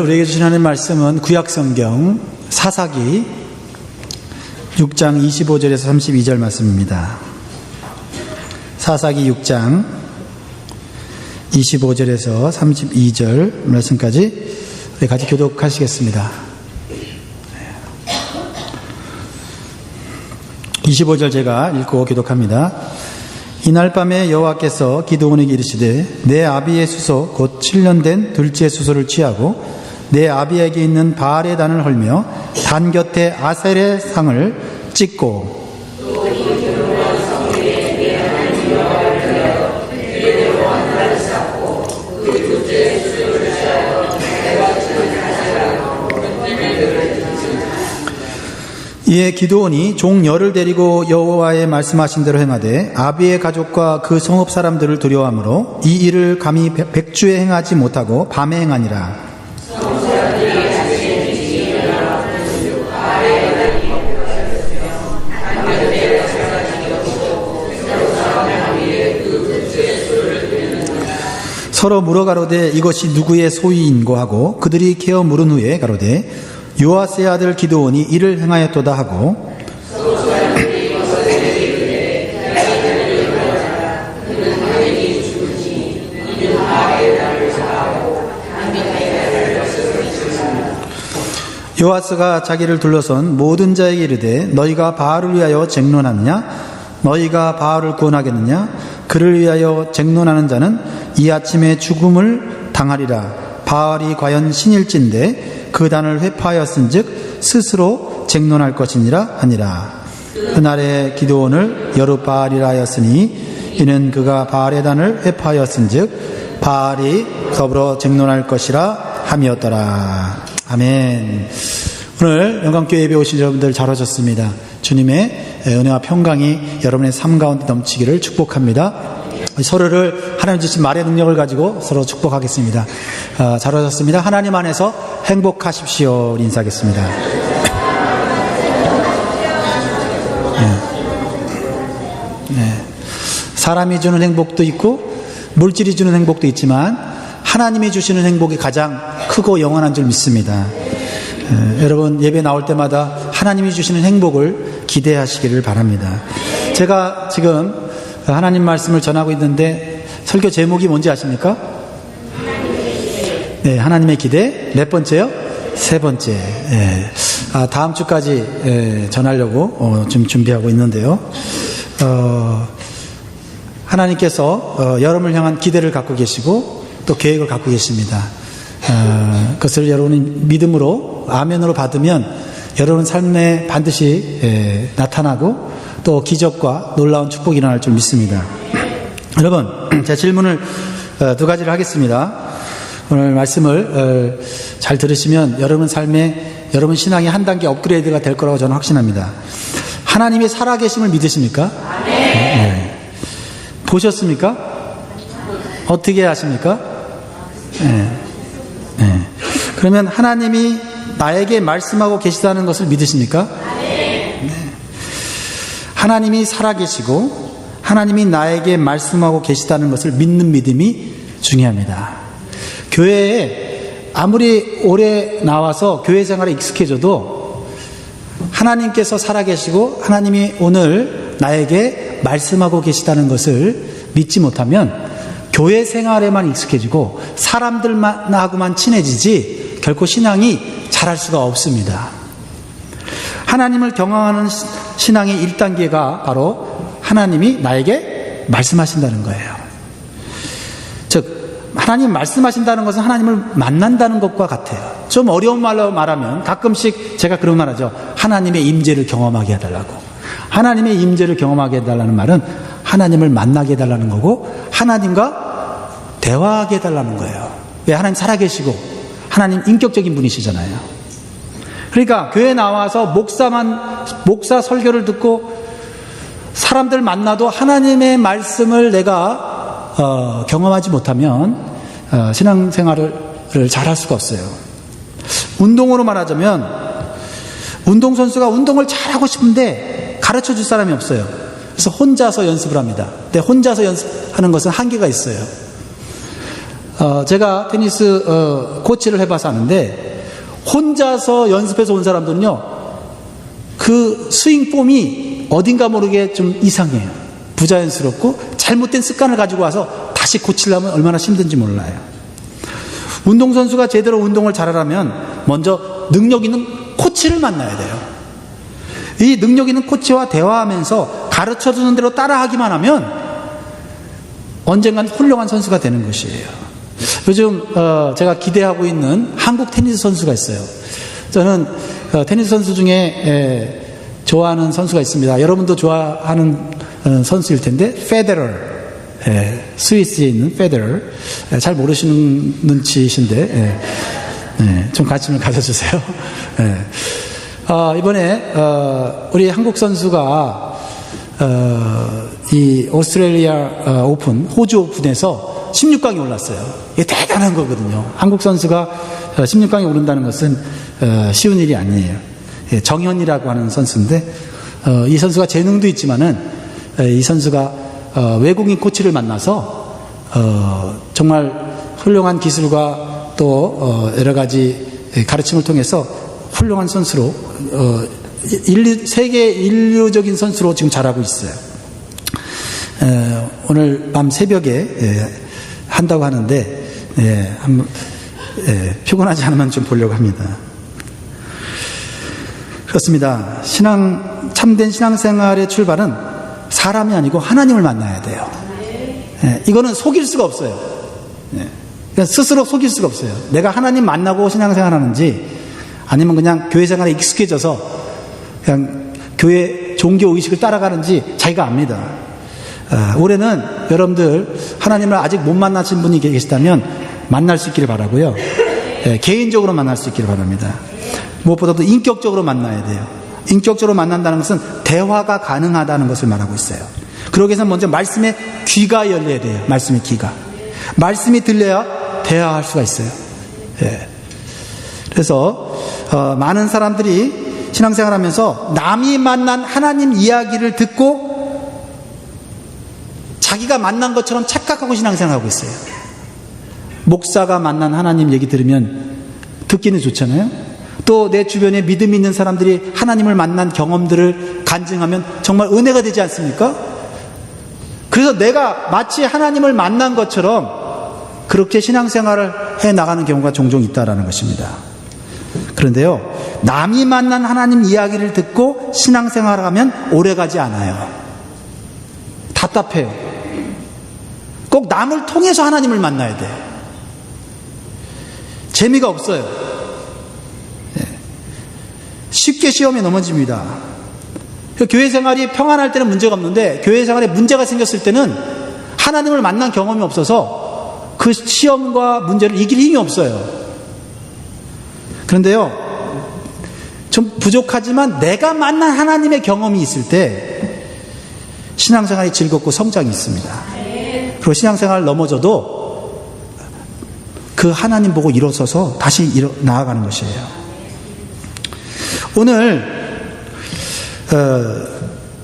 우리에게 주신 하나님의 말씀은 구약성경 사사기 6장 25절에서 32절 말씀입니다. 사사기 6장 25절에서 32절 말씀까지 우리 같이 교독하시겠습니다. 25절 제가 읽고 교독합니다. 이날 밤에 여호와께서 기드온에게 이르시되 내 아비의 수소 곧 7년 된 둘째 수소를 취하고 내 아비에게 있는 바알의 단을 헐며 단 곁에 아셀의 상을 찍고 이에 기드온이 종 열을 데리고 여호와의 말씀하신 대로 행하되 아비의 가족과 그 성읍 사람들을 두려워하므로 이 일을 감히 백주에 행하지 못하고 밤에 행하니라. 서로 물어 가로되 이것이 누구의 소유인고 하고 그들이 캐어 물은 후에 가로되 요아스의 아들 기드온이 이를 행하였도다 하고 요아스가 자기를 둘러선 모든 자에게 이르되 너희가 바알을 위하여 쟁론하느냐 너희가 바알을 구원하겠느냐 그를 위하여 쟁론하는 자는 이 아침에 죽음을 당하리라. 바알이 과연 신일진데 그 단을 회파하였은즉 스스로 쟁론할 것이니라 하니라. 그날에 기드온을 여룻바알이라 하였으니 이는 그가 바알의 단을 회파하였은즉 바알이 더불어 쟁론할 것이라 함이었더라. 아멘. 오늘 영광교회 예배 오신 여러분들 잘 오셨습니다. 주님의 은혜와 평강이 여러분의 삶 가운데 넘치기를 축복합니다. 서로를 하나님 주신 말의 능력을 가지고 서로 축복하겠습니다. 잘 오셨습니다. 하나님 안에서 행복하십시오. 인사하겠습니다. 사람이 주는 행복도 있고 물질이 주는 행복도 있지만 하나님이 주시는 행복이 가장 크고 영원한 줄 믿습니다. 여러분 예배 나올 때마다 하나님이 주시는 행복을 기대하시기를 바랍니다. 제가 지금 하나님 말씀을 전하고 있는데 설교 제목이 뭔지 아십니까? 네, 하나님의 기대. 몇 번째요? 세 번째. 다음 주까지 전하려고 지금 준비하고 있는데요. 하나님께서 여러분을 향한 기대를 갖고 계시고 또 계획을 갖고 계십니다. 그것을 여러분이 믿음으로 아멘으로 받으면 여러분 삶에 반드시 나타나고 또 기적과 놀라운 축복이 일어날 줄 믿습니다. 여러분 제 질문을 두 가지를 하겠습니다. 오늘 말씀을 잘 들으시면 여러분 삶에 여러분 신앙이 한 단계 업그레이드가 될 거라고 저는 확신합니다. 하나님이 살아계심을 믿으십니까? 네. 보셨습니까? 어떻게 하십니까? 네. 그러면 하나님이 나에게 말씀하고 계시다는 것을 믿으십니까? 네. 하나님이 살아계시고 하나님이 나에게 말씀하고 계시다는 것을 믿는 믿음이 중요합니다. 교회에 아무리 오래 나와서 교회 생활에 익숙해져도 하나님께서 살아계시고 하나님이 오늘 나에게 말씀하고 계시다는 것을 믿지 못하면 교회 생활에만 익숙해지고 사람들하고만 친해지지 결코 신앙이 자랄 수가 없습니다. 하나님을 경험하는 신앙의 1단계가 바로 하나님이 나에게 말씀하신다는 거예요. 즉 하나님 말씀하신다는 것은 하나님을 만난다는 것과 같아요. 좀 어려운 말로 말하면 가끔씩 제가 그런 말 하죠. 하나님의 임재를 경험하게 해달라고. 하나님의 임재를 경험하게 해달라는 말은 하나님을 만나게 해달라는 거고 하나님과 대화하게 해달라는 거예요. 왜? 하나님 살아계시고 하나님 인격적인 분이시잖아요. 그러니까 교회에 나와서 목사 설교를 듣고 사람들 만나도 하나님의 말씀을 내가 경험하지 못하면 신앙생활을 잘할 수가 없어요. 운동으로 말하자면 운동선수가 운동을 잘하고 싶은데 가르쳐줄 사람이 없어요. 그래서 혼자서 연습을 합니다. 근데 혼자서 연습하는 것은 한계가 있어요. 제가 테니스 코치를 해봐서 아는데 혼자서 연습해서 온 사람들은요, 그 스윙 폼이 어딘가 모르게 좀 이상해요. 부자연스럽고 잘못된 습관을 가지고 와서 다시 고치려면 얼마나 힘든지 몰라요. 운동선수가 제대로 운동을 잘하려면 먼저 능력 있는 코치를 만나야 돼요. 이 능력 있는 코치와 대화하면서 가르쳐주는 대로 따라하기만 하면 언젠간 훌륭한 선수가 되는 것이에요. 요즘 제가 기대하고 있는 한국 테니스 선수가 있어요. 저는 테니스 선수 중에 좋아하는 선수가 있습니다. 여러분도 좋아하는 선수일 텐데, 페데러, 스위스에 있는 페데러. 잘 모르시는 눈치신데 좀 관심을 가져주세요. 이번에 우리 한국 선수가 이 오스트레일리아 오픈, 호주 오픈에서 16강에 올랐어요. 이게 대단한 거거든요. 한국 선수가 16강에 오른다는 것은 쉬운 일이 아니에요. 정현이라고 하는 선수인데, 이 선수가 재능도 있지만은 이 선수가 외국인 코치를 만나서 정말 훌륭한 기술과 또 여러 가지 가르침을 통해서 훌륭한 선수로 세계 인류적인 선수로 지금 자라고 있어요. 오늘 밤 새벽에 한다고 하는데 피곤하지 않으면 좀 보려고 합니다. 그렇습니다. 참된 신앙생활의 출발은 사람이 아니고 하나님을 만나야 돼요. 이거는 속일 수가 없어요. 그냥 스스로 속일 수가 없어요. 내가 하나님 만나고 신앙생활 하는지, 아니면 그냥 교회 생활에 익숙해져서 그냥 교회 종교 의식을 따라가는지 자기가 압니다. 올해는 여러분들 하나님을 아직 못 만나신 분이 계시다면 만날 수 있기를 바라고요. 개인적으로 만날 수 있기를 바랍니다. 무엇보다도 인격적으로 만나야 돼요. 인격적으로 만난다는 것은 대화가 가능하다는 것을 말하고 있어요. 그러기 위해서는 먼저 말씀의 귀가 열려야 돼요. 말씀의 귀가. 말씀이 들려야 대화할 수가 있어요. 그래서 많은 사람들이 신앙생활하면서 남이 만난 하나님 이야기를 듣고 자기가 만난 것처럼 착각하고 신앙생활하고 있어요. 목사가 만난 하나님 얘기 들으면 듣기는 좋잖아요. 또 내 주변에 믿음 있는 사람들이 하나님을 만난 경험들을 간증하면 정말 은혜가 되지 않습니까? 그래서 내가 마치 하나님을 만난 것처럼 그렇게 신앙생활을 해나가는 경우가 종종 있다라는 것입니다. 그런데요, 남이 만난 하나님 이야기를 듣고 신앙생활을 하면 오래가지 않아요. 답답해요. 꼭 남을 통해서 하나님을 만나야 돼요. 재미가 없어요. 쉽게 시험에 넘어집니다. 교회 생활이 평안할 때는 문제가 없는데, 교회 생활에 문제가 생겼을 때는 하나님을 만난 경험이 없어서 그 시험과 문제를 이길 힘이 없어요. 그런데요, 좀 부족하지만 내가 만난 하나님의 경험이 있을 때 신앙생활이 즐겁고 성장이 있습니다. 그리고 신앙생활 넘어져도 그 하나님 보고 일어서서 다시 나아가는 것이에요. 오늘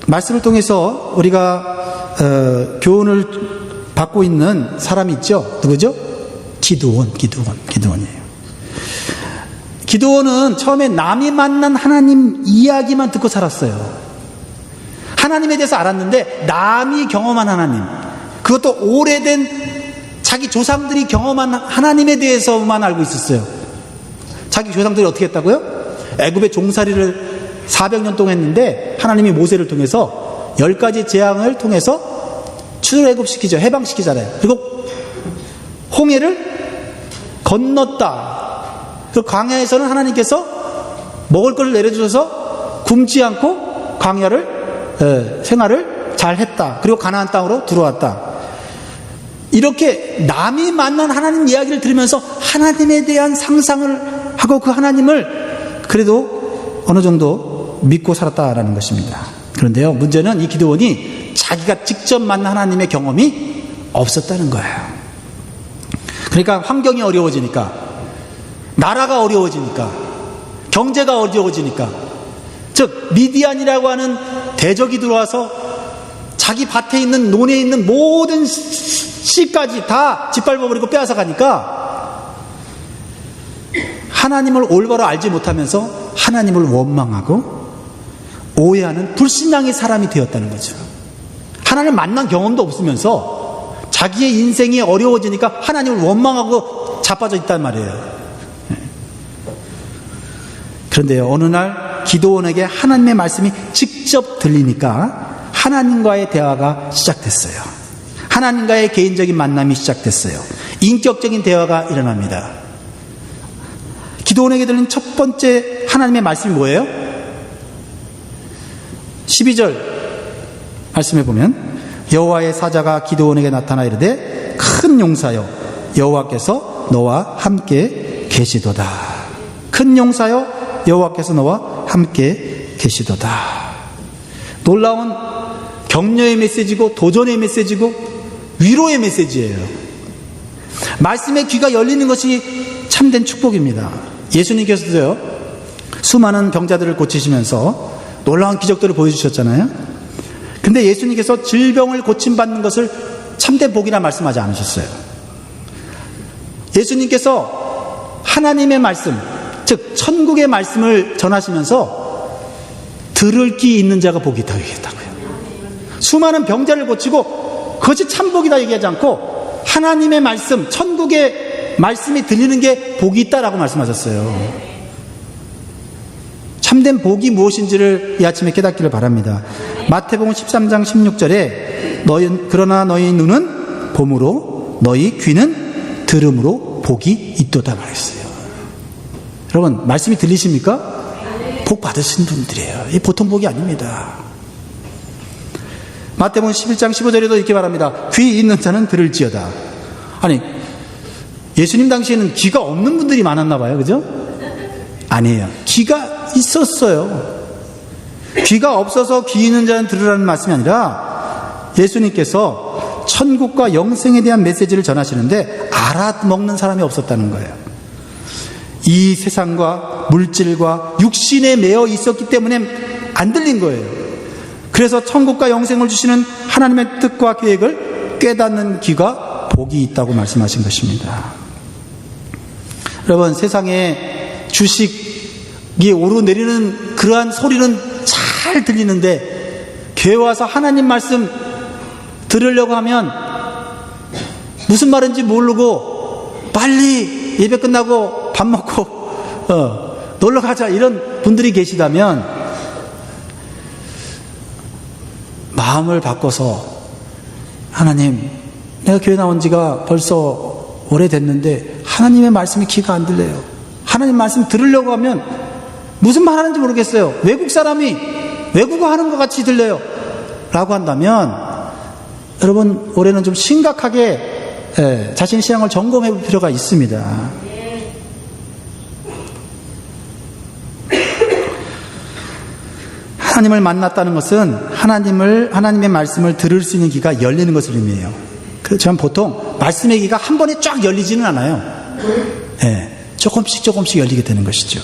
말씀을 통해서 우리가 교훈을 받고 있는 사람이 있죠. 누구죠? 기드온이에요. 기드온은 처음에 남이 만난 하나님 이야기만 듣고 살았어요. 하나님에 대해서 알았는데 남이 경험한 하나님, 그것도 오래된 자기 조상들이 경험한 하나님에 대해서만 알고 있었어요. 자기 조상들이 어떻게 했다고요? 애굽의 종살이를 400년 동안 했는데 하나님이 모세를 통해서 10가지 재앙을 통해서 출애굽시키죠. 해방시키잖아요. 그리고 홍해를 건넜다. 그리고 광야에서는 하나님께서 먹을 것을 내려주셔서 굶지 않고 광야를 생활을 잘 했다. 그리고 가나안 땅으로 들어왔다. 이렇게 남이 만난 하나님 이야기를 들으면서 하나님에 대한 상상을 하고 그 하나님을 그래도 어느 정도 믿고 살았다라는 것입니다. 그런데요, 문제는 이 기드온이 자기가 직접 만난 하나님의 경험이 없었다는 거예요. 그러니까 환경이 어려워지니까, 나라가 어려워지니까, 경제가 어려워지니까, 즉 미디안이라고 하는 대적이 들어와서 자기 밭에 있는 논에 있는 모든 씨까지 다 짓밟아버리고 빼앗아 가니까 하나님을 올바로 알지 못하면서 하나님을 원망하고 오해하는 불신앙의 사람이 되었다는 거죠. 하나님을 만난 경험도 없으면서 자기의 인생이 어려워지니까 하나님을 원망하고 자빠져 있단 말이에요. 그런데요, 어느 날 기도원에게 하나님의 말씀이 직접 들리니까 하나님과의 대화가 시작됐어요. 하나님과의 개인적인 만남이 시작됐어요. 인격적인 대화가 일어납니다. 기도원에게 들린 첫 번째 하나님의 말씀이 뭐예요? 12절 말씀해 보면 여호와의 사자가 기도원에게 나타나 이르되 큰 용사여 여호와께서 너와 함께 계시도다. 큰 용사여 여호와께서 너와 함께 계시도다. 놀라운 격려의 메시지고 도전의 메시지고 위로의 메시지예요. 말씀의 귀가 열리는 것이 참된 축복입니다. 예수님께서도요, 수많은 병자들을 고치시면서 놀라운 기적들을 보여주셨잖아요. 근데 예수님께서 질병을 고침받는 것을 참된 복이라 말씀하지 않으셨어요. 예수님께서 하나님의 말씀, 즉 천국의 말씀을 전하시면서 들을 귀 있는 자가 복이 있다고 얘기했다고요. 수많은 병자를 고치고 그것이 참복이다 얘기하지 않고 하나님의 말씀, 천국의 말씀이 들리는 게 복이 있다라고 말씀하셨어요. 참된 복이 무엇인지를 이 아침에 깨닫기를 바랍니다. 마태복음 13장 16절에 그러나 너희 눈은 봄으로 너희 귀는 들음으로 복이 있도다 말했어요. 여러분, 말씀이 들리십니까? 복 받으신 분들이에요. 이 보통 복이 아닙니다. 마태복음 11장 15절에도 이렇게 말합니다. 귀 있는 자는 들을지어다. 아니, 예수님 당시에는 귀가 없는 분들이 많았나 봐요. 그죠? 아니에요. 귀가 있었어요. 귀가 없어서 귀 있는 자는 들으라는 말씀이 아니라 예수님께서 천국과 영생에 대한 메시지를 전하시는데 알아먹는 사람이 없었다는 거예요. 이 세상과 물질과 육신에 매여 있었기 때문에 안 들린 거예요. 그래서 천국과 영생을 주시는 하나님의 뜻과 계획을 깨닫는 귀가 복이 있다고 말씀하신 것입니다. 여러분, 세상에 주식이 오르내리는 그러한 소리는 잘 들리는데 교회 와서 하나님 말씀 들으려고 하면 무슨 말인지 모르고 빨리 예배 끝나고 밥 먹고 놀러 가자 이런 분들이 계시다면 마음을 바꿔서 하나님, 내가 교회 나온 지가 벌써 오래됐는데 하나님의 말씀이 귀가 안 들려요. 하나님 말씀 들으려고 하면 무슨 말 하는지 모르겠어요. 외국 사람이 외국어 하는 것 같이 들려요 라고 한다면 여러분, 올해는 좀 심각하게 자신의 신앙을 점검해 볼 필요가 있습니다. 하나님을 만났다는 것은 하나님의 말씀을 들을 수 있는 귀가 열리는 것을 의미해요. 그렇지만 보통 말씀의 귀가 한 번에 쫙 열리지는 않아요. 조금씩 열리게 되는 것이죠.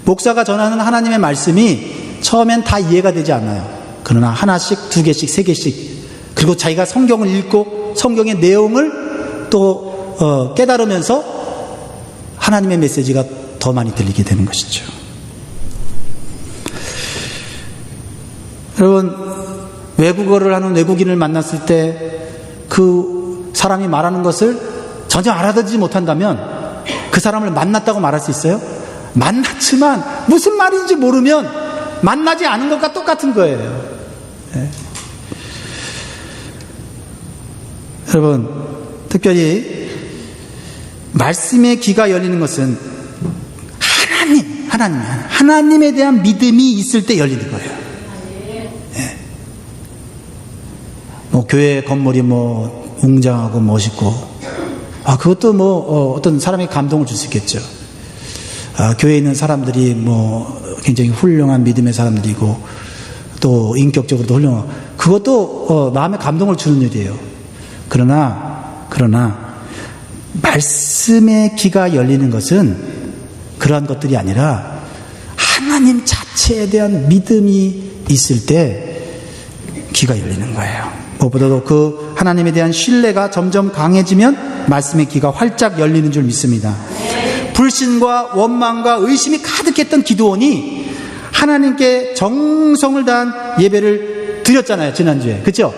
목사가 전하는 하나님의 말씀이 처음엔 다 이해가 되지 않아요. 그러나 하나씩, 두 개씩, 세 개씩, 그리고 자기가 성경을 읽고 성경의 내용을 또 깨달으면서 하나님의 메시지가 더 많이 들리게 되는 것이죠. 여러분, 외국어를 하는 외국인을 만났을 때 그 사람이 말하는 것을 전혀 알아듣지 못한다면 그 사람을 만났다고 말할 수 있어요? 만났지만 무슨 말인지 모르면 만나지 않은 것과 똑같은 거예요. 여러분, 특별히 말씀의 귀가 열리는 것은 하나님에 대한 믿음이 있을 때 열리는 거예요. 교회 건물이 웅장하고 멋있고, 그것도 어떤 사람의 감동을 줄 수 있겠죠. 교회에 있는 사람들이 굉장히 훌륭한 믿음의 사람들이고, 또 인격적으로도 훌륭하고, 그것도 마음에 감동을 주는 일이에요. 그러나, 말씀의 귀가 열리는 것은 그러한 것들이 아니라, 하나님 자체에 대한 믿음이 있을 때 귀가 열리는 거예요. 무엇보다도 그 하나님에 대한 신뢰가 점점 강해지면 말씀의 귀가 활짝 열리는 줄 믿습니다. 불신과 원망과 의심이 가득했던 기드온이 하나님께 정성을 다한 예배를 드렸잖아요, 지난주에. 그렇죠?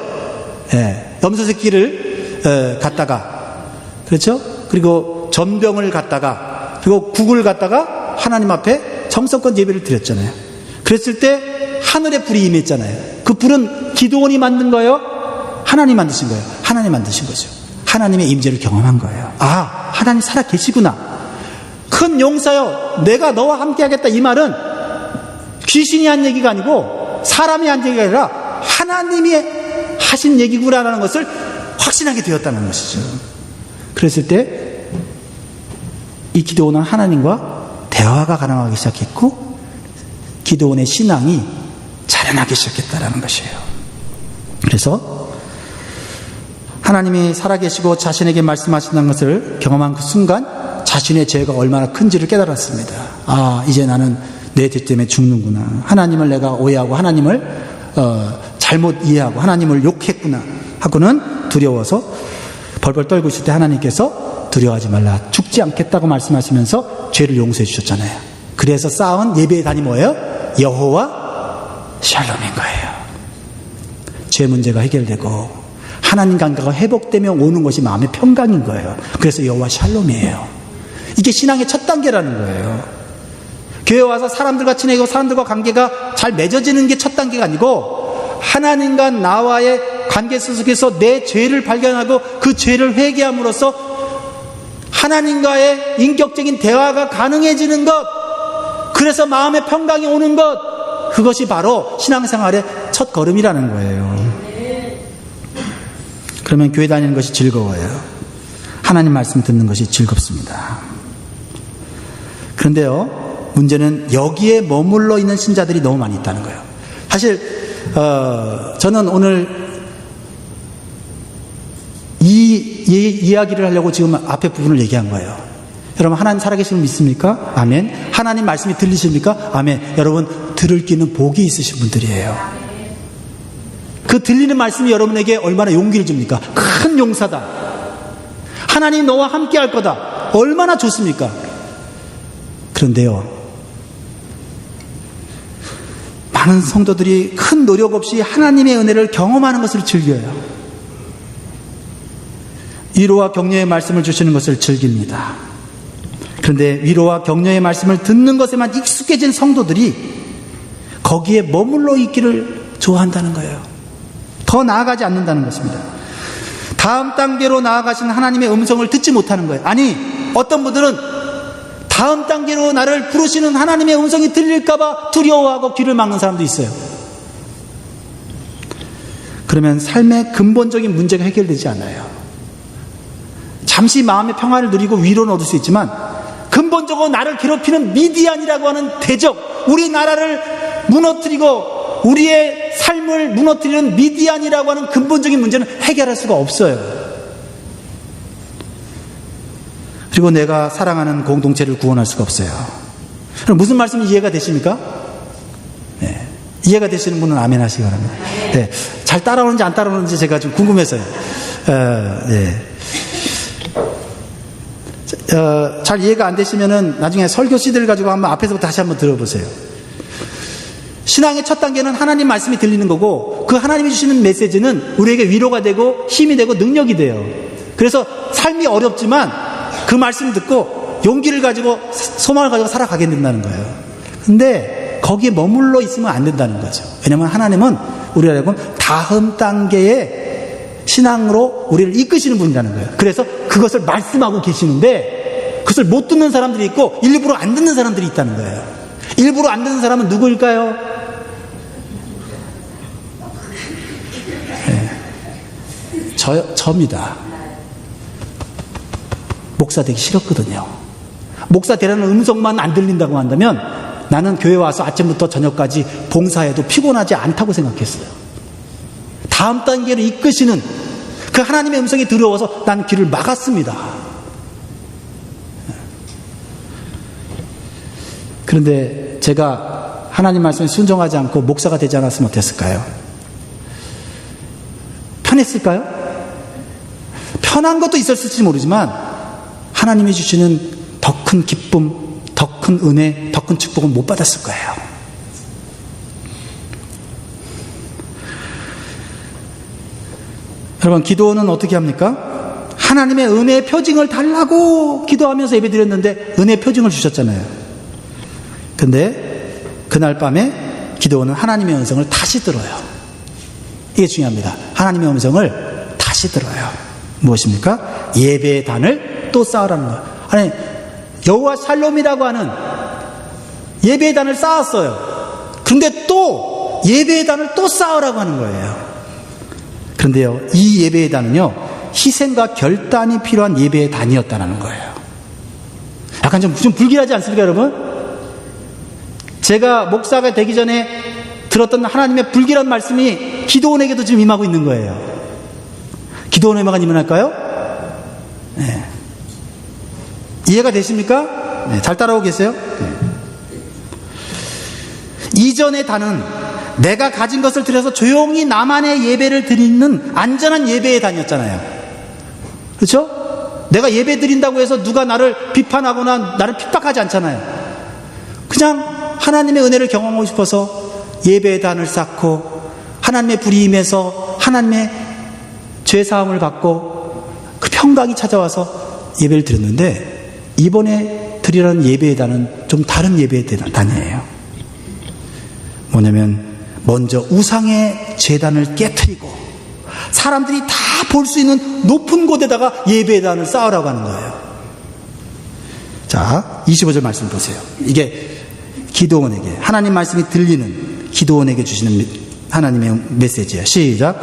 예, 염소 새끼를 갖다가, 그렇죠? 그리고 전병을 갖다가, 그리고 국을 갖다가 하나님 앞에 정성껏 예배를 드렸잖아요. 그랬을 때 하늘에 불이 임했잖아요. 그 불은 기드온이 만든 거예요? 하나님 만드신 거예요? 하나님 만드신 거죠. 하나님의 임재를 경험한 거예요. 아, 하나님 살아 계시구나. 큰 용사여, 내가 너와 함께 하겠다. 이 말은 귀신이 한 얘기가 아니고 사람이 한 얘기가 아니라 하나님이 하신 얘기구나라는 것을 확신하게 되었다는 것이죠. 그랬을 때 이 기드온은 하나님과 대화가 가능하기 시작했고 기드온의 신앙이 자라나기 시작했다는 것이에요. 그래서 하나님이 살아계시고 자신에게 말씀하신다는 것을 경험한 그 순간 자신의 죄가 얼마나 큰지를 깨달았습니다. 아, 이제 나는 내 죄 때문에 죽는구나. 하나님을 내가 오해하고 하나님을 잘못 이해하고 하나님을 욕했구나 하고는 두려워서 벌벌 떨고 있을 때 하나님께서 두려워하지 말라, 죽지 않겠다고 말씀하시면서 죄를 용서해 주셨잖아요. 그래서 쌓은 예배의 단이 뭐예요? 여호와 샬롬인 거예요. 죄 문제가 해결되고 하나님 관계가 회복되며 오는 것이 마음의 평강인 거예요. 그래서 여호와 샬롬이에요. 이게 신앙의 첫 단계라는 거예요. 교회 와서 사람들과 친해지고 사람들과 관계가 잘 맺어지는 게 첫 단계가 아니고 하나님과 나와의 관계 속에서 내 죄를 발견하고 그 죄를 회개함으로써 하나님과의 인격적인 대화가 가능해지는 것, 그래서 마음의 평강이 오는 것, 그것이 바로 신앙생활의 첫 걸음이라는 거예요. 그러면 교회 다니는 것이 즐거워요. 하나님 말씀 듣는 것이 즐겁습니다. 그런데요, 문제는 여기에 머물러 있는 신자들이 너무 많이 있다는 거예요. 사실 저는 오늘 이 이야기를 하려고 지금 앞에 부분을 얘기한 거예요. 여러분, 하나님 살아계시는 믿습니까? 아멘. 하나님 말씀이 들리십니까? 아멘. 여러분, 들을 끼는 복이 있으신 분들이에요. 그 들리는 말씀이 여러분에게 얼마나 용기를 줍니까? 큰 용사다. 하나님 너와 함께 할 거다. 얼마나 좋습니까? 그런데요, 많은 성도들이 큰 노력 없이 하나님의 은혜를 경험하는 것을 즐겨요. 위로와 격려의 말씀을 주시는 것을 즐깁니다. 그런데 위로와 격려의 말씀을 듣는 것에만 익숙해진 성도들이 거기에 머물러 있기를 좋아한다는 거예요. 더 나아가지 않는다는 것입니다. 다음 단계로 나아가신 하나님의 음성을 듣지 못하는 거예요. 아니, 어떤 분들은 다음 단계로 나를 부르시는 하나님의 음성이 들릴까봐 두려워하고 귀를 막는 사람도 있어요. 그러면 삶의 근본적인 문제가 해결되지 않아요. 잠시 마음의 평화를 누리고 위로는 얻을 수 있지만 근본적으로 나를 괴롭히는 미디안이라고 하는 대적, 우리나라를 무너뜨리고 우리의 삶을 무너뜨리는 미디안이라고 하는 근본적인 문제는 해결할 수가 없어요. 그리고 내가 사랑하는 공동체를 구원할 수가 없어요. 그럼 무슨 말씀이 이해가 되십니까? 네. 이해가 되시는 분은 아멘 하시기 바랍니다. 네. 잘 따라오는지 안 따라오는지 제가 좀 궁금해서요. 네. 잘 이해가 안 되시면은 나중에 설교 CD를 가지고 한번 앞에서부터 다시 한번 들어보세요. 신앙의 첫 단계는 하나님 말씀이 들리는 거고, 그 하나님이 주시는 메시지는 우리에게 위로가 되고 힘이 되고 능력이 돼요. 그래서 삶이 어렵지만 그 말씀을 듣고 용기를 가지고 소망을 가지고 살아가게 된다는 거예요. 근데 거기에 머물러 있으면 안 된다는 거죠. 왜냐하면 하나님은 우리가 다음 단계의 신앙으로 우리를 이끄시는 분이라는 거예요. 그래서 그것을 말씀하고 계시는데 그것을 못 듣는 사람들이 있고 일부러 안 듣는 사람들이 있다는 거예요. 일부러 안 듣는 사람은 누구일까요? 네. 저입니다. 목사 되기 싫었거든요. 목사 되라는 음성만 안 들린다고 한다면 나는 교회 와서 아침부터 저녁까지 봉사해도 피곤하지 않다고 생각했어요. 다음 단계로 이끄시는 그 하나님의 음성이 들어와서 난 귀를 막았습니다. 그런데 제가 하나님 말씀에 순종하지 않고 목사가 되지 않았으면 어땠을까요? 편했을까요? 편한 것도 있었을지 모르지만 하나님이 주시는 더 큰 기쁨, 더 큰 은혜, 더 큰 축복은 못 받았을 거예요. 여러분, 기도는 어떻게 합니까? 하나님의 은혜의 표징을 달라고 기도하면서 예배드렸는데 은혜의 표징을 주셨잖아요. 근데 그날 밤에 기도는 하나님의 음성을 다시 들어요. 이게 중요합니다. 하나님의 음성을 다시 들어요. 무엇입니까? 예배의 단을 또 쌓으라는 거예요. 아니, 여호와 샬롬이라고 하는 예배의 단을 쌓았어요. 그런데 또 예배의 단을 또 쌓으라고 하는 거예요. 그런데요, 이 예배의 단은요, 희생과 결단이 필요한 예배의 단이었다는 거예요. 약간 좀 불길하지 않습니까, 여러분? 제가 목사가 되기 전에 들었던 하나님의 불길한 말씀이 기도원에게도 지금 임하고 있는 거예요. 기도원에만 임할까요? 네. 이해가 되십니까? 네, 잘 따라오고 계세요? 네. 이전의 단은 내가 가진 것을 들여서 조용히 나만의 예배를 드리는 안전한 예배의 단이었잖아요. 그렇죠? 내가 예배 드린다고 해서 누가 나를 비판하거나 나를 핍박하지 않잖아요. 그냥 하나님의 은혜를 경험하고 싶어서 예배의 단을 쌓고 하나님의 불이 임해서 하나님의 죄사함을 받고 그 평강이 찾아와서 예배를 드렸는데, 이번에 드리라는 예배의 단은 좀 다른 예배의 단이에요. 뭐냐면 먼저 우상의 제단을 깨트리고 사람들이 다 볼 수 있는 높은 곳에다가 예배의 단을 쌓으라고 하는 거예요. 자, 25절 말씀 보세요. 이게 기도원에게, 하나님 말씀이 들리는 기도원에게 주시는 하나님의 메시지예요. 시작.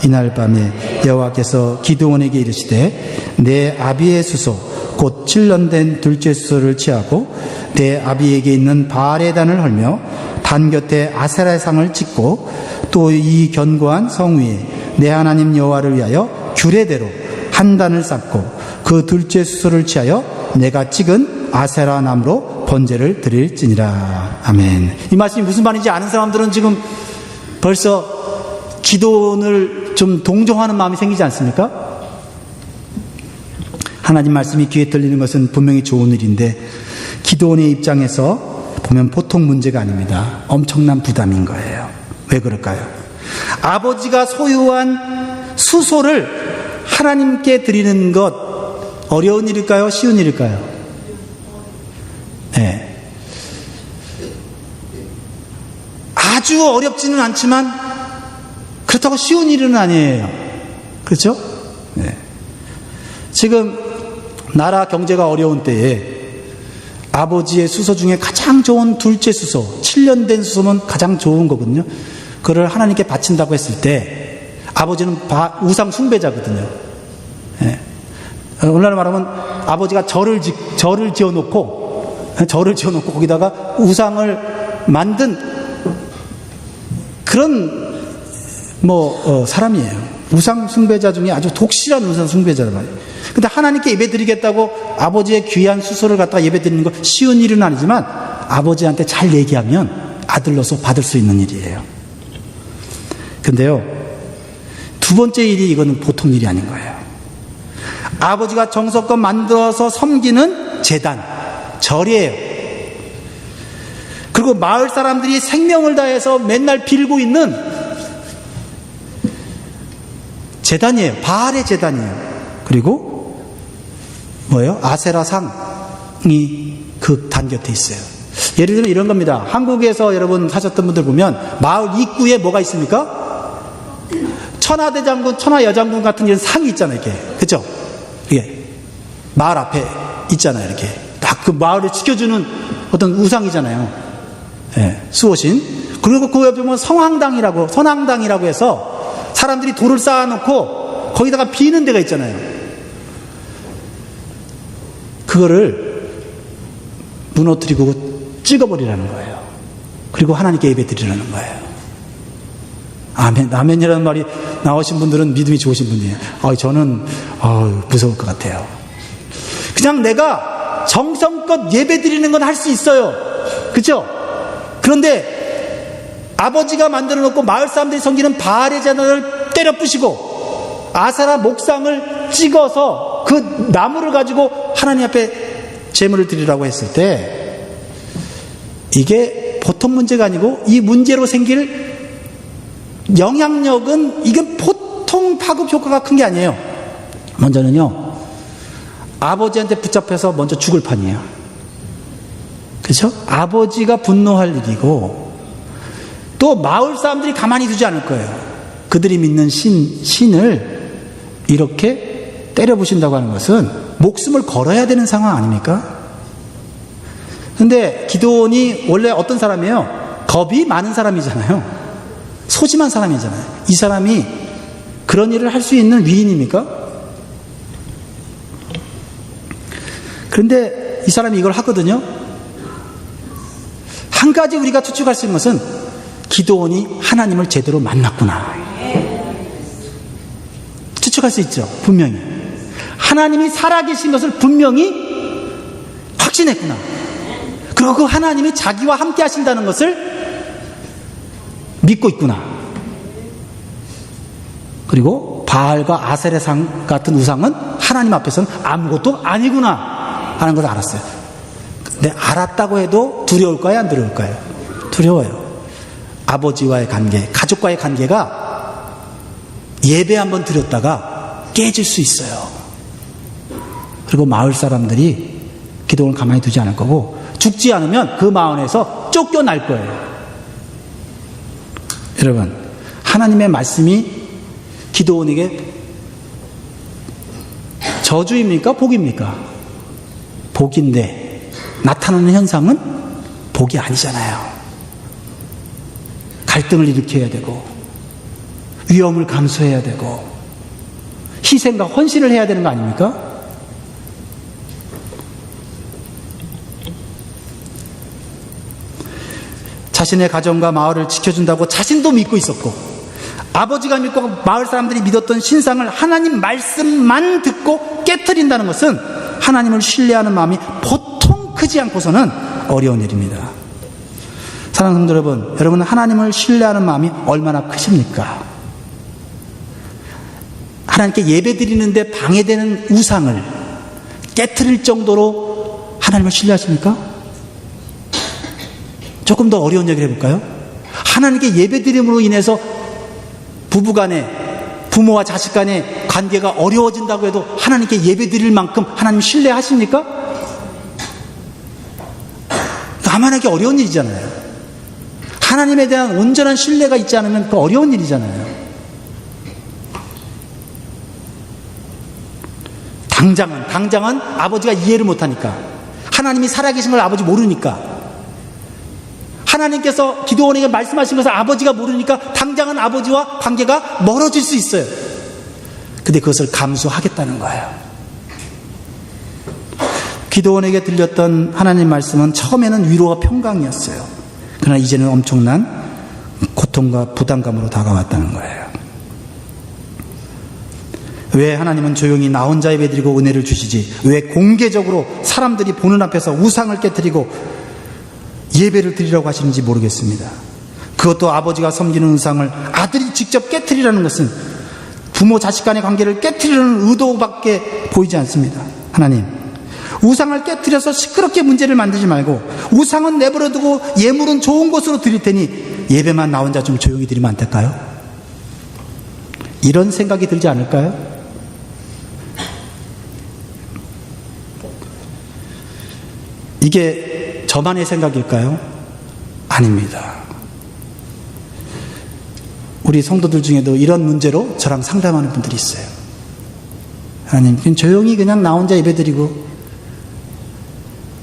이날 밤에 여호와께서 기도원에게 이르시되 내 아비의 수소 곧 7년 된 둘째 수소를 취하고 내 아비에게 있는 바알의 단을 헐며 단 곁에 아세라의 상을 찍고 또 이 견고한 성 위에 내 하나님 여호와를 위하여 규례대로 한 단을 쌓고 그 둘째 수소를 취하여 내가 찍은 아세라 나무로 번제를 드릴지니라. 아멘. 이 말씀이 무슨 말인지 아는 사람들은 지금 벌써 기도원을 좀 동정하는 마음이 생기지 않습니까? 하나님 말씀이 귀에 들리는 것은 분명히 좋은 일인데 기도원의 입장에서 보면 보통 문제가 아닙니다. 엄청난 부담인 거예요. 왜 그럴까요? 아버지가 소유한 수소를 하나님께 드리는 것 어려운 일일까요? 쉬운 일일까요? 네. 아주 어렵지는 않지만 그렇다고 쉬운 일은 아니에요. 그렇죠? 네. 지금 나라 경제가 어려운 때에 아버지의 수소 중에 가장 좋은 둘째 수소, 7년 된 수소는 가장 좋은 거거든요. 그걸 하나님께 바친다고 했을 때 아버지는 우상 숭배자거든요. 예. 오늘날 말하면 아버지가 절을 지어놓고 거기다가 우상을 만든 그런 사람이에요. 우상 숭배자 중에 아주 독실한 우상 숭배자란 말이에요. 근데 하나님께 예배 드리겠다고 아버지의 귀한 수소를 갖다가 예배 드리는 거 쉬운 일은 아니지만 아버지한테 잘 얘기하면 아들로서 받을 수 있는 일이에요. 근데요, 두 번째 일이 이거는 보통 일이 아닌 거예요. 아버지가 정성껏 만들어서 섬기는 제단, 절이에요. 그리고 마을 사람들이 생명을 다해서 맨날 빌고 있는 제단이에요. 바알의 제단이에요. 그리고 뭐예요? 아세라 상이 그 단 곁에 있어요. 예를 들면 이런 겁니다. 한국에서 여러분 사셨던 분들 보면 마을 입구에 뭐가 있습니까? 천하대장군, 천하여장군 같은 이런 상이 있잖아요, 이렇게. 그죠? 이게 마을 앞에 있잖아요, 이렇게. 딱 그 마을을 지켜주는 어떤 우상이잖아요. 예, 수호신. 그리고 그 옆에 보면 선앙당이라고 해서 사람들이 돌을 쌓아놓고 거기다가 비는 데가 있잖아요. 그거를 무너뜨리고 찍어버리라는 거예요. 그리고 하나님께 예배 드리라는 거예요. 아멘이라는 말이 나오신 분들은 믿음이 좋으신 분이에요. 저는 무서울 것 같아요. 그냥 내가 정성껏 예배 드리는 건 할 수 있어요. 그렇죠? 그런데 아버지가 만들어 놓고 마을 사람들이 섬기는 바알의 제단을 때려 부시고 아세라 목상을 찍어서 그 나무를 가지고 하나님 앞에 제물을 드리라고 했을 때 이게 보통 문제가 아니고 이 문제로 생길 영향력은 이게 보통 파급 효과가 큰 게 아니에요. 먼저는요, 아버지한테 붙잡혀서 먼저 죽을 판이에요. 그렇죠? 아버지가 분노할 일이고 또 마을 사람들이 가만히 두지 않을 거예요. 그들이 믿는 신을 이렇게 때려부신다고 하는 것은 목숨을 걸어야 되는 상황 아닙니까? 근데 기드온이 원래 어떤 사람이에요? 겁이 많은 사람이잖아요. 소심한 사람이잖아요. 이 사람이 그런 일을 할 수 있는 위인입니까? 그런데 이 사람이 이걸 하거든요. 한 가지 우리가 추측할 수 있는 것은 기드온이 하나님을 제대로 만났구나. 추측할 수 있죠. 분명히 하나님이 살아계신 것을 분명히 확신했구나. 그리고 그 하나님이 자기와 함께 하신다는 것을 믿고 있구나. 그리고 바알과 아세레 상 같은 우상은 하나님 앞에서는 아무것도 아니구나 하는 것을 알았어요. 근데 알았다고 해도 두려울까요? 안 두려울까요? 두려워요. 아버지와의 관계, 가족과의 관계가 예배 한번 드렸다가 깨질 수 있어요. 그리고 마을 사람들이 기도를 가만히 두지 않을 거고, 죽지 않으면 그 마을에서 쫓겨날 거예요. 여러분, 하나님의 말씀이 기드온에게 저주입니까? 복입니까? 복인데 나타나는 현상은 복이 아니잖아요. 갈등을 일으켜야 되고 위험을 감수해야 되고 희생과 헌신을 해야 되는 거 아닙니까? 자신의 가정과 마을을 지켜준다고 자신도 믿고 있었고, 아버지가 믿고 마을 사람들이 믿었던 신상을 하나님 말씀만 듣고 깨트린다는 것은 하나님을 신뢰하는 마음이 보통 크지 않고서는 어려운 일입니다. 사랑하는 성도 여러분, 여러분은 하나님을 신뢰하는 마음이 얼마나 크십니까? 하나님께 예배드리는데 방해되는 우상을 깨트릴 정도로 하나님을 신뢰하십니까? 조금 더 어려운 얘기를 해볼까요? 하나님께 예배드림으로 인해서 부부간에, 부모와 자식 간의 관계가 어려워진다고 해도 하나님께 예배드릴 만큼 하나님 신뢰하십니까? 나만하기 어려운 일이잖아요. 하나님에 대한 온전한 신뢰가 있지 않으면 그 어려운 일이잖아요. 당장은 아버지가 이해를 못하니까, 하나님이 살아계신 걸 아버지 모르니까, 하나님께서 기드온에게 말씀하신 것을 아버지가 모르니까 당장은 아버지와 관계가 멀어질 수 있어요. 근데 그것을 감수하겠다는 거예요. 기드온에게 들렸던 하나님 말씀은 처음에는 위로와 평강이었어요. 그러나 이제는 엄청난 고통과 부담감으로 다가왔다는 거예요. 왜 하나님은 조용히 나 혼자 예배드리고 은혜를 주시지, 왜 공개적으로 사람들이 보는 앞에서 우상을 깨뜨리고 예배를 드리라고 하시는지 모르겠습니다. 그것도 아버지가 섬기는 우상을 아들이 직접 깨트리라는 것은 부모 자식 간의 관계를 깨트리는 의도밖에 보이지 않습니다. 하나님, 우상을 깨트려서 시끄럽게 문제를 만들지 말고 우상은 내버려두고 예물은 좋은 곳으로 드릴 테니 예배만 나 혼자 좀 조용히 드리면 안 될까요? 이런 생각이 들지 않을까요? 이게 저만의 생각일까요? 아닙니다. 우리 성도들 중에도 이런 문제로 저랑 상담하는 분들이 있어요. 하나님, 그냥 조용히 그냥 나 혼자 예배드리고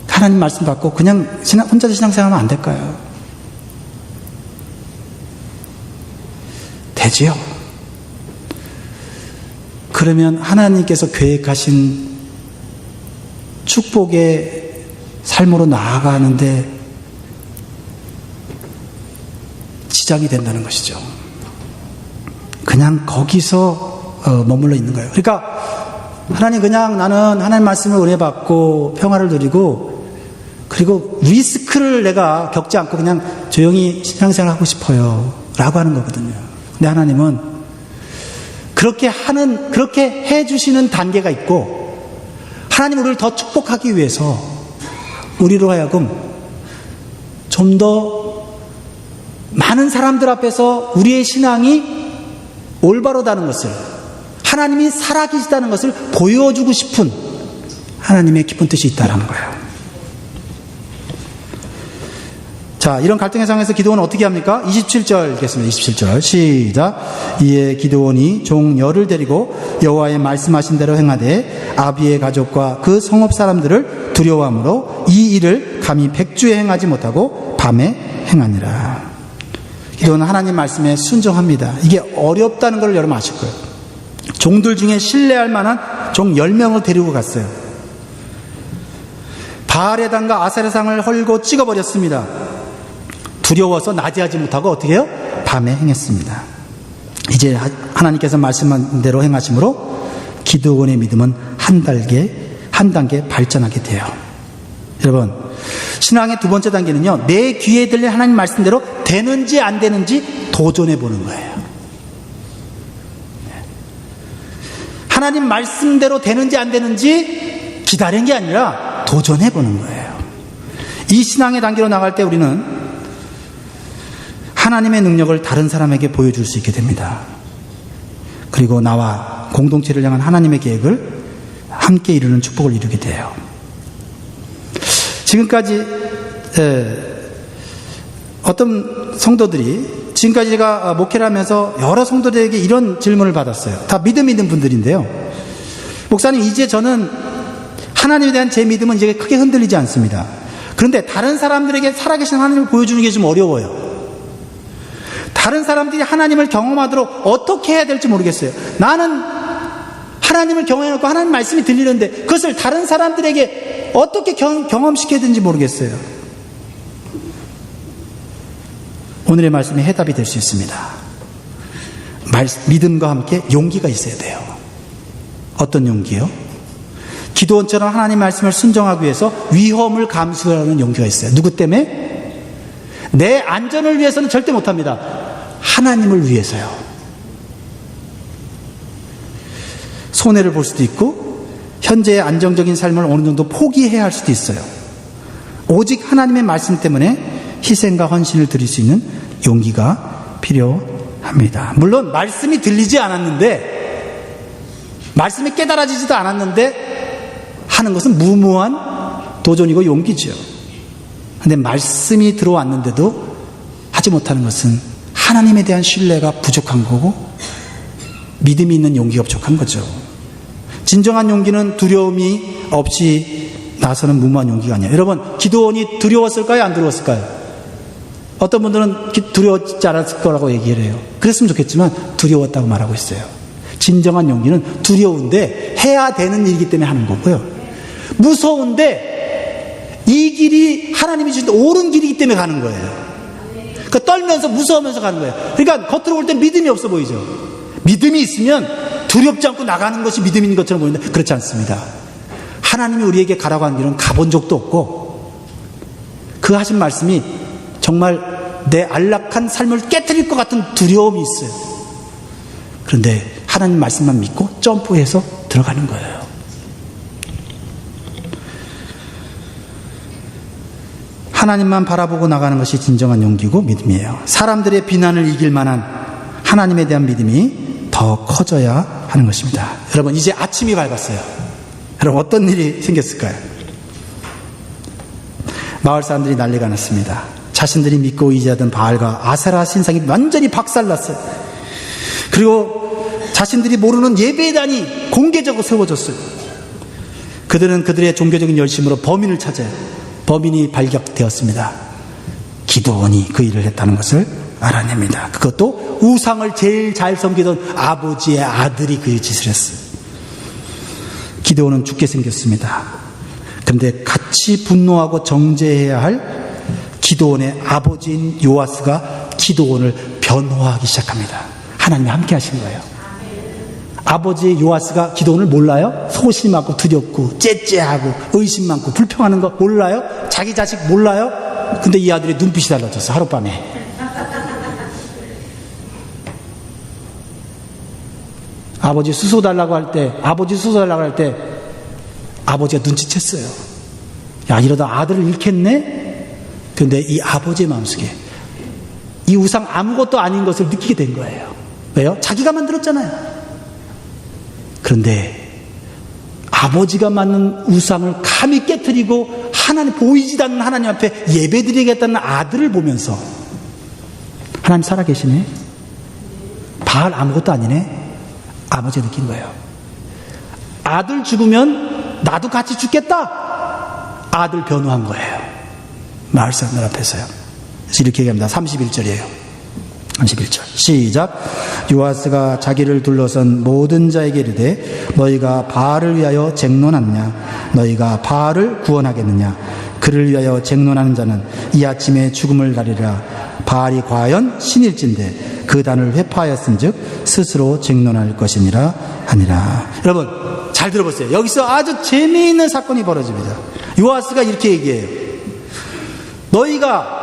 하나님 말씀 받고 그냥 혼자서 신앙생활하면 안 될까요? 되지요. 그러면 하나님께서 계획하신 축복의 삶으로 나아가는데 지장이 된다는 것이죠. 그냥 거기서 머물러 있는 거예요. 그러니까 하나님, 그냥 나는 하나님 말씀을 은혜 받고 평화를 누리고 그리고 리스크를 내가 겪지 않고 그냥 조용히 신앙생활 하고 싶어요 라고 하는 거거든요. 근데 하나님은 그렇게 해주시는 단계가 있고, 하나님 우리를 더 축복하기 위해서 우리로 하여금 좀 더 많은 사람들 앞에서 우리의 신앙이 올바르다는 것을, 하나님이 살아계시다는 것을 보여주고 싶은 하나님의 깊은 뜻이 있다는 거예요. 자, 이런 갈등의 상황에서 기드온은 어떻게 합니까? 27절 읽겠습니다. 27절 시작. 이에 기드온이 종 열을 데리고 여호와의 말씀하신 대로 행하되 아비의 가족과 그 성읍 사람들을 두려워함으로 이 일을 감히 100주에 행하지 못하고 밤에 행하니라. 기드온은 하나님 말씀에 순종합니다. 이게 어렵다는 걸 여러분 아실 거예요. 종들 중에 신뢰할 만한 종 10명을 데리고 갔어요. 바알의 단과 아세라 상을 헐고 찍어버렸습니다. 두려워서 낮에 하지 못하고 어떻게 해요? 밤에 행했습니다. 이제 하나님께서 말씀한 대로 행하심으로 기드온의 믿음은 한 단계 발전하게 돼요. 여러분, 신앙의 두 번째 단계는요, 내 귀에 들린 하나님 말씀대로 되는지 안 되는지 도전해 보는 거예요. 하나님 말씀대로 되는지 안 되는지 기다린 게 아니라 도전해 보는 거예요. 이 신앙의 단계로 나갈 때 우리는 하나님의 능력을 다른 사람에게 보여줄 수 있게 됩니다. 그리고 나와 공동체를 향한 하나님의 계획을 함께 이루는 축복을 이루게 돼요. 지금까지 어떤 성도들이, 지금까지 제가 목회를 하면서 여러 성도들에게 이런 질문을 받았어요. 다 믿음 있는 분들인데요. 목사님, 이제 저는 하나님에 대한 제 믿음은 이제 크게 흔들리지 않습니다. 그런데 다른 사람들에게 살아계신 하나님을 보여주는 게 좀 어려워요. 다른 사람들이 하나님을 경험하도록 어떻게 해야 될지 모르겠어요. 나는 하나님을 경험해놓고 하나님 말씀이 들리는데 그것을 다른 사람들에게 어떻게 경험시켜야 되는지 모르겠어요. 오늘의 말씀이 해답이 될 수 있습니다. 믿음과 함께 용기가 있어야 돼요. 어떤 용기요? 기드온처럼 하나님 말씀을 순종하기 위해서 위험을 감수하는 용기가 있어요. 누구 때문에? 내 안전을 위해서는 절대 못합니다. 하나님을 위해서요. 손해를 볼 수도 있고 현재의 안정적인 삶을 어느 정도 포기해야 할 수도 있어요. 오직 하나님의 말씀 때문에 희생과 헌신을 드릴 수 있는 용기가 필요합니다. 물론 말씀이 들리지 않았는데, 말씀이 깨달아지지도 않았는데 하는 것은 무모한 도전이고 용기죠. 그런데 말씀이 들어왔는데도 하지 못하는 것은 하나님에 대한 신뢰가 부족한 거고 믿음이 있는 용기가 부족한 거죠. 진정한 용기는 두려움이 없이 나서는 무모한 용기가 아니에요. 여러분, 기드온이 두려웠을까요? 안 두려웠을까요? 어떤 분들은 두려웠지 않았을 거라고 얘기를 해요. 그랬으면 좋겠지만 두려웠다고 말하고 있어요. 진정한 용기는 두려운데 해야 되는 일이기 때문에 하는 거고요. 무서운데 이 길이 하나님이 주신 옳은 길이기 때문에 가는 거예요. 그러니까 떨면서 무서우면서 가는 거예요. 그러니까 겉으로 볼 땐 믿음이 없어 보이죠. 믿음이 있으면 두렵지 않고 나가는 것이 믿음 있는 것처럼 보이는데 그렇지 않습니다. 하나님이 우리에게 가라고 한 길은 가본 적도 없고 그 하신 말씀이 정말 내 안락한 삶을 깨트릴 것 같은 두려움이 있어요. 그런데 하나님 말씀만 믿고 점프해서 들어가는 거예요. 하나님만 바라보고 나가는 것이 진정한 용기고 믿음이에요. 사람들의 비난을 이길 만한 하나님에 대한 믿음이 더 커져야 하는 것입니다. 여러분, 이제 아침이 밝았어요. 여러분, 어떤 일이 생겼을까요? 마을 사람들이 난리가 났습니다. 자신들이 믿고 의지하던 바알과 아세라 신상이 완전히 박살났어요. 그리고 자신들이 모르는 예배단이 공개적으로 세워졌어요. 그들은 그들의 종교적인 열심으로 범인을 찾아요. 범인이 발견되었습니다. 기드온이 그 일을 했다는 것을 알아냅니다. 그것도 우상을 제일 잘 섬기던 아버지의 아들이 그 짓을 했어요. 기드온은 죽게 생겼습니다. 그런데 같이 분노하고 정죄해야 할 기드온의 아버지인 요아스가 기드온을 변호하기 시작합니다. 하나님이 함께 하신 거예요. 아버지 요아스가 기드온을 몰라요? 소심하고 두렵고 째째하고 의심 많고 불평하는 거 몰라요? 자기 자식 몰라요? 근데 이 아들의 눈빛이 달라졌어, 하룻밤에. 아버지 수소 달라고 할 때, 아버지가 눈치챘어요. 야, 이러다 아들을 잃겠네? 그런데 이 아버지의 마음속에 이 우상 아무것도 아닌 것을 느끼게 된 거예요. 왜요? 자기가 만들었잖아요. 그런데 아버지가 만든 우상을 감히 깨트리고 하나님, 보이지도 않는 하나님 앞에 예배드리겠다는 아들을 보면서 하나님 살아계시네? 바알 아무것도 아니네? 아버지가 느낀 거예요. 아들 죽으면 나도 같이 죽겠다. 아들 변호한 거예요. 마을 사람들 앞에서요. 그래서 이렇게 얘기합니다. 31절이에요. 31절 시작. 요아스가 자기를 둘러선 모든 자에게 이르되 너희가 바알을 위하여 쟁론하느냐? 너희가 바알을 구원하겠느냐? 그를 위하여 쟁론하는 자는 이 아침에 죽음을 가리라. 바알이 과연 신일진데 그 단을 회파하였은즉 스스로 쟁론할 것이니라 하니라. 여러분 잘 들어보세요. 여기서 아주 재미있는 사건이 벌어집니다. 요아스가 이렇게 얘기해요. 너희가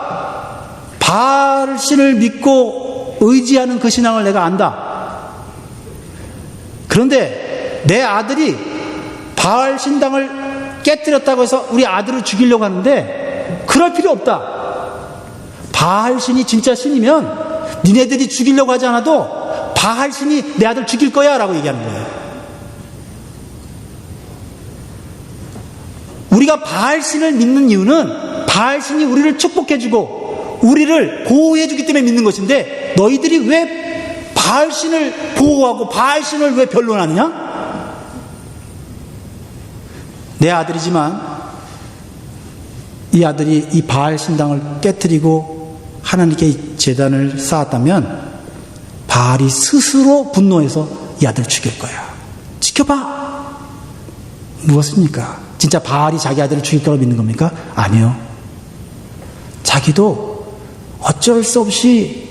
바알 신을 믿고 의지하는 그 신앙을 내가 안다. 그런데 내 아들이 바알 신당을 깨뜨렸다고 해서 우리 아들을 죽이려고 하는데 그럴 필요 없다. 바알 신이 진짜 신이면 니네들이 죽이려고 하지 않아도 바알 신이 내 아들 죽일 거야 라고 얘기하는 거예요. 우리가 바알 신을 믿는 이유는 바알 신이 우리를 축복해주고 우리를 보호해주기 때문에 믿는 것인데 너희들이 왜 바알 신을 보호하고 바알 신을 왜 변론하느냐? 내 아들이지만 이 아들이 이 바알 신당을 깨뜨리고 하나님께 제단을 쌓았다면 바알이 스스로 분노해서 이 아들을 죽일 거야. 지켜봐. 무엇입니까? 진짜 바알이 자기 아들을 죽일 거라고 믿는 겁니까? 아니요. 자기도 어쩔 수 없이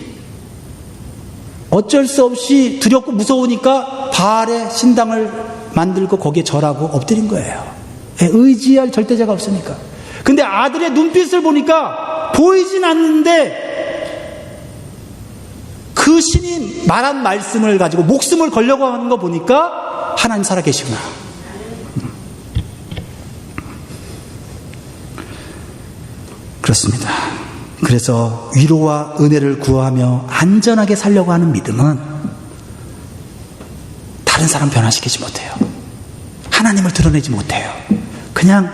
두렵고 무서우니까 바알의 신당을 만들고 거기에 절하고 엎드린 거예요. 의지할 절대자가 없으니까. 근데 아들의 눈빛을 보니까 보이진 않는데 그 신이 말한 말씀을 가지고 목숨을 걸려고 하는 거 보니까 하나님 살아계시구나. 그렇습니다. 그래서 위로와 은혜를 구하며 안전하게 살려고 하는 믿음은 다른 사람 변화시키지 못해요. 하나님을 드러내지 못해요. 그냥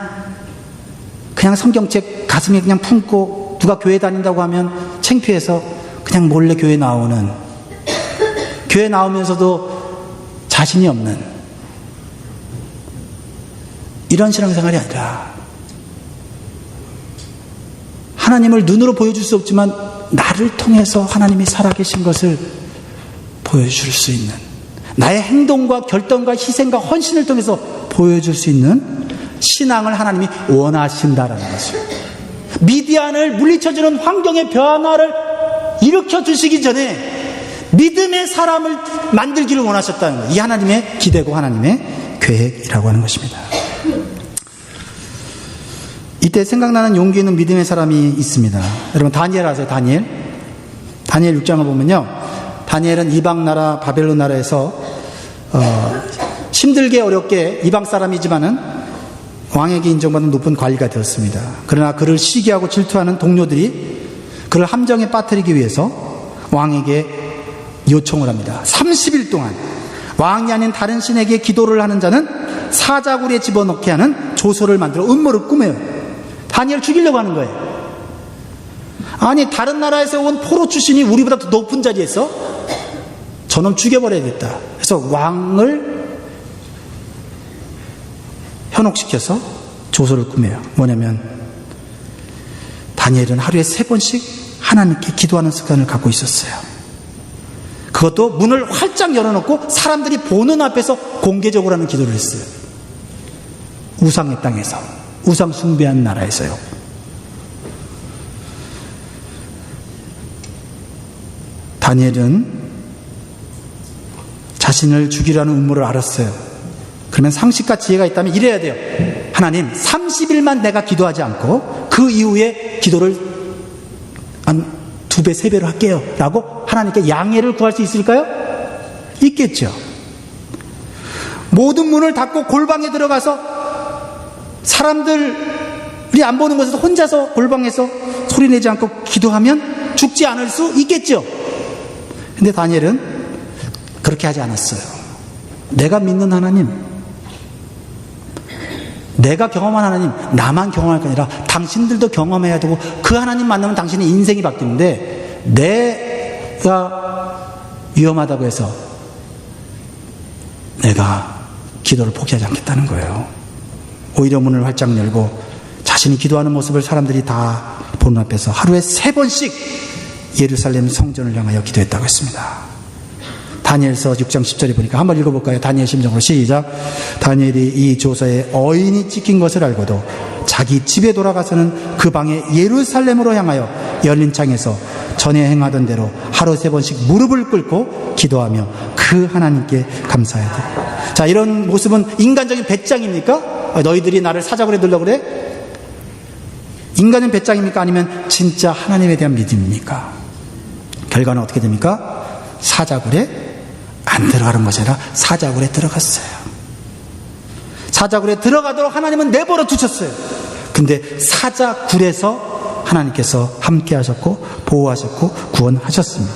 성경책 가슴에 그냥 품고 누가 교회 다닌다고 하면 창피해서 그냥 몰래 교회 나오면서도 자신이 없는 이런 신앙생활이 아니라 하나님을 눈으로 보여줄 수 없지만 나를 통해서 하나님이 살아계신 것을 보여줄 수 있는, 나의 행동과 결단과 희생과 헌신을 통해서 보여줄 수 있는 신앙을 하나님이 원하신다라는 것이죠. 미디안을 물리쳐주는 환경의 변화를 일으켜주시기 전에 믿음의 사람을 만들기를 원하셨다는 거예요. 이 하나님의 기대고 하나님의 계획이라고 하는 것입니다. 이때 생각나는 용기 있는 믿음의 사람이 있습니다. 여러분 다니엘 아세요? 다니엘 6장을 보면요, 다니엘은 이방 나라 바벨론 나라에서 힘들게 어렵게 이방 사람이지만은 왕에게 인정받는 높은 관리가 되었습니다. 그러나 그를 시기하고 질투하는 동료들이 그를 함정에 빠뜨리기 위해서 왕에게 요청을 합니다. 30일 동안 왕이 아닌 다른 신에게 기도를 하는 자는 사자굴에 집어넣게 하는 조소를 만들어 음모를 꾸며요. 다니엘 죽이려고 하는 거예요. 아니 다른 나라에서 온 포로 출신이 우리보다 더 높은 자리에 있어? 저놈 죽여버려야겠다. 그래서 왕을 현혹시켜서 조소를 꾸며요. 뭐냐면 다니엘은 하루에 3번씩 하나님께 기도하는 습관을 갖고 있었어요. 그것도 문을 활짝 열어놓고 사람들이 보는 앞에서 공개적으로 하는 기도를 했어요. 우상의 땅에서, 우상 숭배한 나라에서요. 다니엘은 자신을 죽이라는 음모를 알았어요. 그러면 상식과 지혜가 있다면 이래야 돼요. 하나님 30일만 내가 기도하지 않고 그 이후에 기도를 한 2배 3배로 할게요 라고 하나님께 양해를 구할 수 있을까요? 있겠죠. 모든 문을 닫고 골방에 들어가서 사람들이 안 보는 곳에서 혼자서 골방에서 소리내지 않고 기도하면 죽지 않을 수 있겠죠. 근데 다니엘은 그렇게 하지 않았어요. 내가 믿는 하나님, 내가 경험한 하나님, 나만 경험할 게 아니라 당신들도 경험해야 되고, 그 하나님 만나면 당신의 인생이 바뀌는데, 내가 위험하다고 해서 내가 기도를 포기하지 않겠다는 거예요. 오히려 문을 활짝 열고 자신이 기도하는 모습을 사람들이 다 보는 앞에서 하루에 3번씩 예루살렘 성전을 향하여 기도했다고 했습니다. 다니엘서 6장 10절에 보니까 한번 읽어볼까요? 다니엘 심정으로 시작. 다니엘이 이 조서에 어인이 찍힌 것을 알고도 자기 집에 돌아가서는 그 방에 예루살렘으로 향하여 열린 창에서 전에 행하던 대로 하루 3번씩 무릎을 꿇고 기도하며 그 하나님께 감사해야 돼. 자, 이런 모습은 인간적인 배짱입니까? 너희들이 나를 사자굴에 넣으려고 그래? 인간은 배짱입니까? 아니면 진짜 하나님에 대한 믿음입니까? 결과는 어떻게 됩니까? 사자굴에 안 들어가는 것이 아니라 사자굴에 들어갔어요. 사자굴에 들어가도록 하나님은 내버려 두셨어요. 근데 사자굴에서 하나님께서 함께 하셨고 보호하셨고 구원하셨습니다.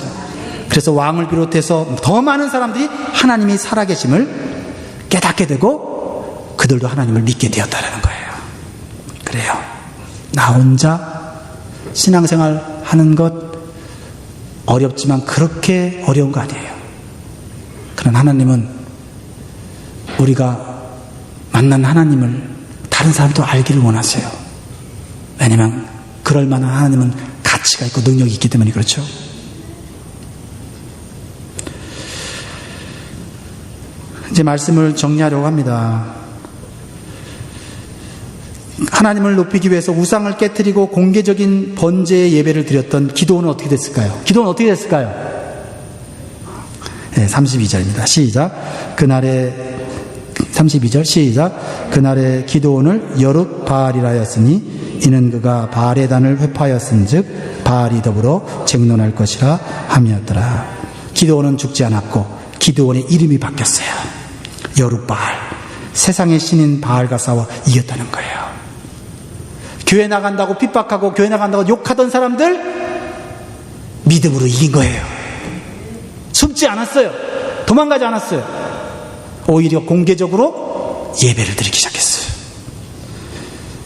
그래서 왕을 비롯해서 더 많은 사람들이 하나님이 살아계심을 깨닫게 되고 그들도 하나님을 믿게 되었다는 거예요. 그래요. 나 혼자 신앙생활 하는 것 어렵지만 그렇게 어려운 거 아니에요. 그런 하나님은 우리가 만난 하나님을 다른 사람도 알기를 원하세요. 왜냐하면 그럴 만한 하나님은 가치가 있고 능력이 있기 때문에 그렇죠. 이제 말씀을 정리하려고 합니다. 하나님을 높이기 위해서 우상을 깨트리고 공개적인 번제의 예배를 드렸던 기도원은 어떻게 됐을까요? 기도는 어떻게 됐을까요? 네, 32절입니다. 시작. 그날에 32절 시작. 그날에 기도원을 여룻바알이라 하였으니 이는 그가 바알의 단을 회파하였은즉 바알이 더불어 쟁론할 것이라 함이었더라. 기도원은 죽지 않았고 기도원의 이름이 바뀌었어요. 여룻바알. 세상의 신인 바알과 싸워 이겼다는 거예요. 교회 나간다고 핍박하고 교회 나간다고 욕하던 사람들 믿음으로 이긴 거예요. 숨지 않았어요. 도망가지 않았어요. 오히려 공개적으로 예배를 드리기 시작했어요.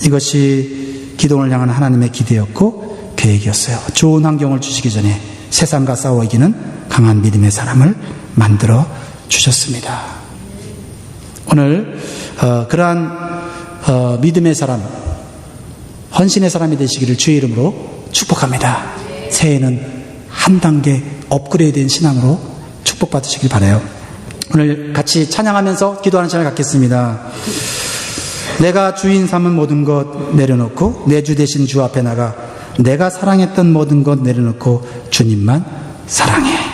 이것이 기도원을 향한 하나님의 기대였고 계획이었어요. 좋은 환경을 주시기 전에 세상과 싸워 이기는 강한 믿음의 사람을 만들어 주셨습니다. 오늘 그러한 믿음의 사람, 헌신의 사람이 되시기를 주의 이름으로 축복합니다. 새해에는 한 단계 업그레이드된 신앙으로 축복받으시길 바라요. 오늘 같이 찬양하면서 기도하는 시간을 갖겠습니다. 내가 주인 삼은 모든 것 내려놓고 내 주 되신 주 앞에 나가 내가 사랑했던 모든 것 내려놓고 주님만 사랑해.